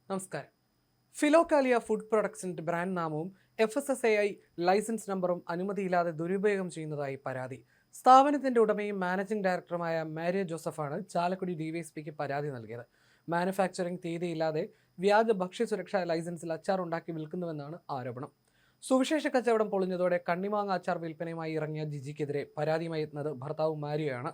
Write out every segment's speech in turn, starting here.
നമസ്കാരം. Philokalia food പ്രൊഡക്ട്സിന്റെ brand നാമവും FSSAI licence നമ്പറും അനുമതിയില്ലാതെ ദുരുപയോഗം ചെയ്യുന്നതായി പരാതി. സ്ഥാപനത്തിന്റെ ഉടമയും മാനേജിംഗ് ഡയറക്ടറുമായ മാരിയ ജോസഫാണ് ചാലക്കുടി ഡിവൈഎസ്പിക്ക് പരാതി നൽകിയത്. മാനുഫാക്ചറിംഗ് തീയതിയില്ലാതെ വ്യാജ ഭക്ഷ്യസുരക്ഷാ ലൈസൻസിൽ അച്ചാർ ഉണ്ടാക്കി വിൽക്കുന്നുവെന്നാണ് ആരോപണം. സുവിശേഷ കച്ചവടം പൊളിഞ്ഞതോടെ കണ്ണിമാങ്ങ അച്ചാർ വിൽപ്പനയുമായി ഇറങ്ങിയ ജിജിക്കെതിരെ പരാതിയുമായി എത്തുന്നത് ഭർത്താവ് മാരിയോയാണ്.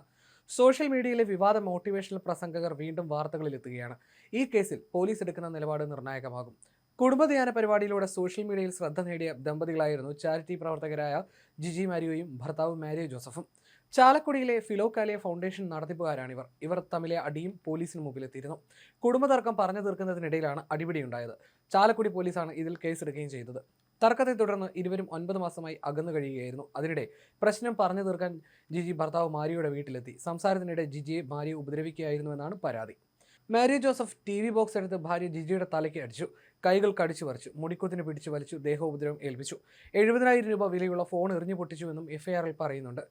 സോഷ്യൽ മീഡിയയിലെ വിവാദ മോട്ടിവേഷണൽ പ്രസംഗകർ വീണ്ടും വാർത്തകളിലെത്തുകയാണ്. ഈ കേസിൽ പോലീസ് എടുക്കുന്ന നിലപാട് നിർണായകമാകും. കുടുംബധ്യാന പരിപാടിയിലൂടെ സോഷ്യൽ മീഡിയയിൽ ശ്രദ്ധ നേടിയ ദമ്പതികളായിരുന്നു ചാരിറ്റി പ്രവർത്തകരായ ജിജി മാരിയോയും ഭർത്താവ് മാരിയോ ജോസഫും. ചാലക്കുടിയിലെ ഫിലോകാലിയ ഫൗണ്ടേഷൻ നടത്തിപ്പുകാരാണിവർ. ഇവർ തമ്മിലെ അടിയും പോലീസിന് മുമ്പിലെത്തിയിരുന്നു. കുടുംബതർക്കം പറഞ്ഞു തീർക്കുന്നതിനിടയിലാണ് അടിപിടിയുണ്ടായത്. ചാലക്കുടി പോലീസാണ് ഇതിൽ കേസെടുക്കുകയും ചെയ്തത്. തർക്കത്തെ തുടർന്ന് ഇരുവരും 9 മാസമായി അകന്നു കഴിയുകയായിരുന്നു. അതിനിടെ പ്രശ്നം പറഞ്ഞു തീർക്കാൻ ജിജി ഭർത്താവ് മാരിയുടെ വീട്ടിലെത്തി. സംസാരത്തിനിടെ ജിജിയെ മാരിയെ ഉപദ്രവിക്കുകയായിരുന്നുവെന്നാണ് പരാതി. മാരിയോ ജോസഫ് TV ബോക്സ് എടുത്ത് ഭാര്യ ജിജിയുടെ തലയ്ക്ക് അടിച്ചു. കൈകൾ കടിച്ചു പറിച്ചു. മുടിക്കുത്തിന് പിടിച്ചു വലിച്ചു. ദേഹോപദ്രവം ഏൽപ്പിച്ചു. 70,000 രൂപ വിലയുള്ള ഫോൺ എറിഞ്ഞു പൊട്ടിച്ചുവെന്നും FIR-ൽ പറയുന്നുണ്ട്.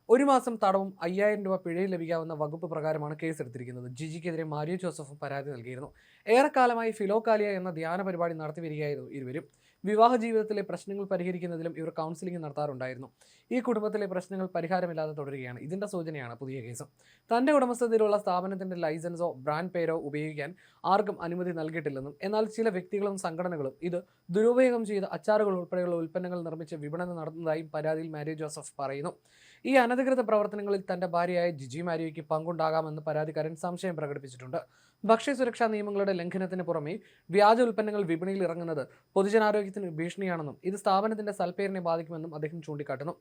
1 മാസം തടവും 5,000 രൂപ പിഴയും ലഭിക്കാവുന്ന വകുപ്പ് പ്രകാരമാണ് കേസെടുത്തിരിക്കുന്നത്. ജിജിക്കെതിരെ മാരിയോ ജോസഫും പരാതി നൽകിയിരുന്നു. ഏറെക്കാലമായി ഫിലോകാലിയ എന്ന ധ്യാന പരിപാടി നടത്തിവരികയായിരുന്നു ഇരുവരും. വിവാഹ ജീവിതത്തിലെ പ്രശ്നങ്ങൾ പരിഹരിക്കുന്നതിലും ഇവർ കൗൺസിലിംഗ് നടത്താറുണ്ടായിരുന്നു. ഈ കുടുംബത്തിലെ പ്രശ്നങ്ങൾ പരിഹാരമില്ലാതെ തുടരുകയാണ്. ഇതിന്റെ സൂചനയാണ് പുതിയ കേസ്. തന്റെ ഉടമസ്ഥതയിലുള്ള സ്ഥാപനത്തിന്റെ ലൈസൻസോ ബ്രാൻഡ് പേരോ ഉപയോഗിക്കാൻ ആർക്കും അനുമതി നൽകിയിട്ടില്ലെന്നും എന്നാൽ ചില വ്യക്തികളും സംഘടനകളും ഇത് ദുരുപയോഗം ചെയ്ത് അച്ചാറുകൾ ഉൾപ്പെടെയുള്ള ഉൽപ്പന്നങ്ങൾ നിർമ്മിച്ച് വിപണനം നടത്തുന്നതായും പരാതിയിൽ മാരിയോ ജോസഫ് പറയുന്നു. ഈ അനധികൃത പ്രവർത്തനങ്ങളിൽ തന്റെ ഭാര്യയായ ജിജി മാരിയോയ്ക്ക് പങ്കുണ്ടാകാമെന്ന് പരാതിക്കാരൻ സംശയം പ്രകടിപ്പിച്ചിട്ടുണ്ട്. ഭക്ഷ്യസുരക്ഷാ നിയമങ്ങളുടെ ലംഘനത്തിന് പുറമെ വ്യാജ ഉൽപ്പന്നങ്ങൾ വിപണിയിൽ ഇറങ്ങുന്നത് പൊതുജനാരോഗ്യത്തിന് ഭീഷണിയാണെന്നും ഇത് സ്ഥാപനത്തിന്റെ സൽപ്പേരിനെ ബാധിക്കുമെന്നും അദ്ദേഹം ചൂണ്ടിക്കാട്ടുന്നു.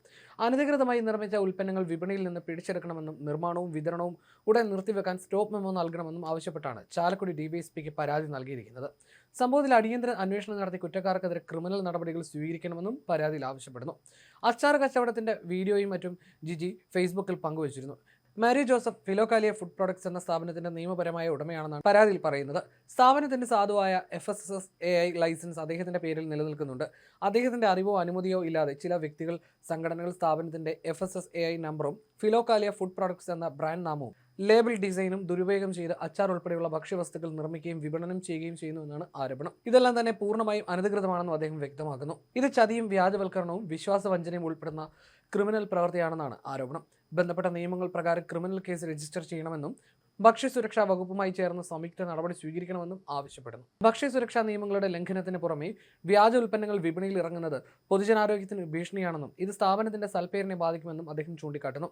അനധികൃതമായി നിർമ്മിച്ച ഉൽപ്പന്നങ്ങൾ വിപണിയിൽ നിന്ന് പിടിച്ചെടുക്കണമെന്നും നിർമ്മാണവും വിതരണവും ഉടൻ നിർത്തിവെക്കാൻ സ്റ്റോപ്പ് മെമ്മോ നൽകണമെന്നും ആവശ്യപ്പെട്ടാണ് ചാലക്കുടി DYSPക്ക് പരാതി നൽകിയിരിക്കുന്നത്. സംഭവത്തിൽ അടിയന്തര അന്വേഷണം നടത്തി കുറ്റക്കാർക്കെതിരെ ക്രിമിനൽ നടപടികൾ സ്വീകരിക്കണമെന്നും പരാതിയിൽ ആവശ്യപ്പെടുന്നു. അച്ചാർ കച്ചവടത്തിന്റെ വീഡിയോയും മറ്റും ജിജി ഫേസ്ബുക്കിൽ പങ്കുവച്ചിരുന്നു. Mario Joseph Philokalia food products എന്ന സ്ഥാപനത്തിന്റെ നിയമപരമായ ഉടമയാണെന്നാണ് പരാതിയിൽ പറയുന്നത്. സ്ഥാപനത്തിന്റെ സാധുവായ FSSAI ലൈസൻസ് അദ്ദേഹത്തിന്റെ പേരിൽ നിലനിൽക്കുന്നുണ്ട്. അദ്ദേഹത്തിന്റെ അറിവോ അനുമതിയോ ഇല്ലാതെ ചില വ്യക്തികൾ, സംഘടനകൾ സ്ഥാപനത്തിന്റെ FSSAI നമ്പറും ഫിലോകാലിയ ഫുഡ് പ്രൊഡക്ട്സ് എന്ന ബ്രാൻഡ് നാമവും ലേബൽ ഡിസൈനും ദുരുപയോഗം ചെയ്ത് അച്ചാർ ഉൾപ്പെടെയുള്ള ഭക്ഷ്യവസ്തുക്കൾ നിർമ്മിക്കുകയും വിപണനം ചെയ്യുകയും ചെയ്യുന്നുവെന്നാണ് ആരോപണം. ഇതെല്ലാം തന്നെ പൂർണ്ണമായും അനധികൃതമാണെന്നും അദ്ദേഹം വ്യക്തമാക്കുന്നു. ഇത് ചതിയും വ്യാജവൽക്കരണവും വിശ്വാസവഞ്ചനയും ഉൾപ്പെടുന്ന ക്രിമിനൽ പ്രവൃത്തിയാണെന്നാണ് ആരോപണം. ബന്ധപ്പെട്ട നിയമങ്ങൾ പ്രകാരം ക്രിമിനൽ കേസ് രജിസ്റ്റർ ചെയ്യണമെന്നും ഭക്ഷ്യസുരക്ഷാ വകുപ്പുമായി ചേർന്ന് സംയുക്ത നടപടി സ്വീകരിക്കണമെന്നും ആവശ്യപ്പെടുന്നു. ഭക്ഷ്യസുരക്ഷാ നിയമങ്ങളുടെ ലംഘനത്തിന് പുറമെ വ്യാജ ഉൽപ്പന്നങ്ങൾ വിപണിയിൽ ഇറങ്ങുന്നത് പൊതുജനാരോഗ്യത്തിന് ഭീഷണിയാണെന്നും ഇത് സ്ഥാപനത്തിന്റെ സൽപ്പേരിനെ ബാധിക്കുമെന്നും അദ്ദേഹം ചൂണ്ടിക്കാട്ടുന്നു.